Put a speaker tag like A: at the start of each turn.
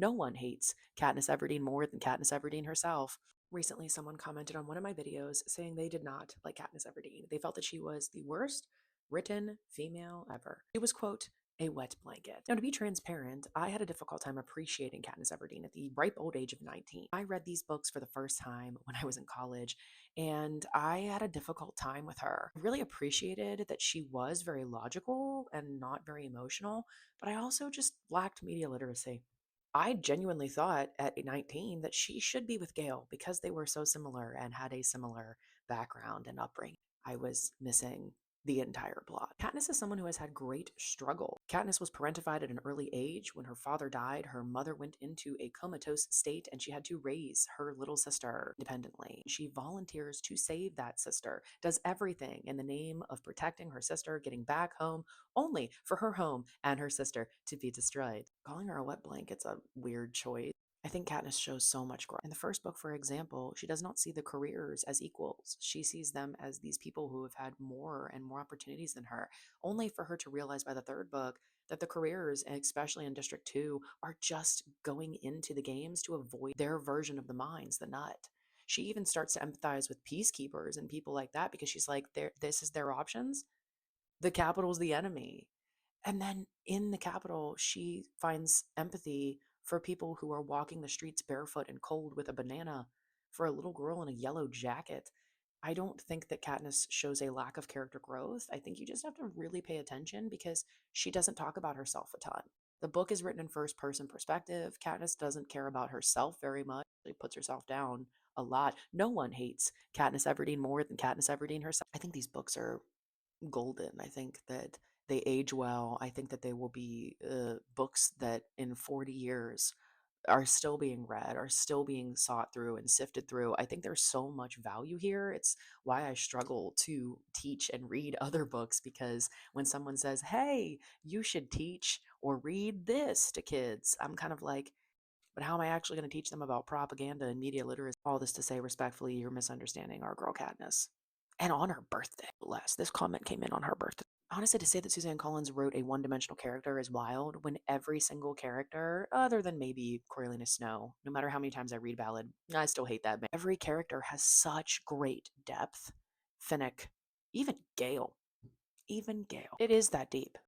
A: No one hates Katniss Everdeen more than Katniss Everdeen herself. Recently, someone commented on one of my videos saying they did not like Katniss Everdeen. They felt that she was the worst written female ever. It was, quote, a wet blanket. Now, to be transparent, I had a difficult time appreciating Katniss Everdeen at the ripe old age of 19. I read these books for the first time when I was in college, and I had a difficult time with her. I really appreciated that she was very logical and not very emotional, but I also just lacked media literacy. I genuinely thought at 19 that she should be with Gale because they were so similar and had a similar background and upbringing. I was missing the entire plot. Katniss is someone who has had great struggle. Katniss was parentified at an early age. When her father died, her mother went into a comatose state and she had to raise her little sister independently. She volunteers to save that sister, does everything in the name of protecting her sister, getting back home, only for her home and her sister to be destroyed. Calling her a wet blanket's a weird choice. I think Katniss shows so much growth. In the first book, for example, she does not see the careers as equals. She sees them as these people who have had more and more opportunities than her, only for her to realize by the third book that the careers, especially in District 2, are just going into the games to avoid their version of the mines, the nut. She even starts to empathize with peacekeepers and people like that because she's like, this is their options. The capital's the enemy. And then in the capital, she finds empathy for people who are walking the streets barefoot and cold with a banana, for a little girl in a yellow jacket. I don't think that Katniss shows a lack of character growth. I think you just have to really pay attention because she doesn't talk about herself a ton. The book is written in first person perspective. Katniss doesn't care about herself very much. She puts herself down a lot. No one hates Katniss Everdeen more than Katniss Everdeen herself. I think these books are golden. I think that they age well. I think that they will be books that in 40 years are still being read, are still being sought through and sifted through. I think there's so much value here. It's why I struggle to teach and read other books because when someone says, hey, you should teach or read this to kids, I'm kind of like, but how am I actually going to teach them about propaganda and media literacy? All this to say, respectfully, you're misunderstanding our girl Katniss. And on her birthday, less. This comment came in on her birthday. Honestly, to say that Suzanne Collins wrote a one-dimensional character is wild when every single character, other than maybe Coriolanus Snow, no matter how many times I read Ballad, I still hate that. Every character has such great depth. Finnick, even Gale. Even Gale. It is that deep.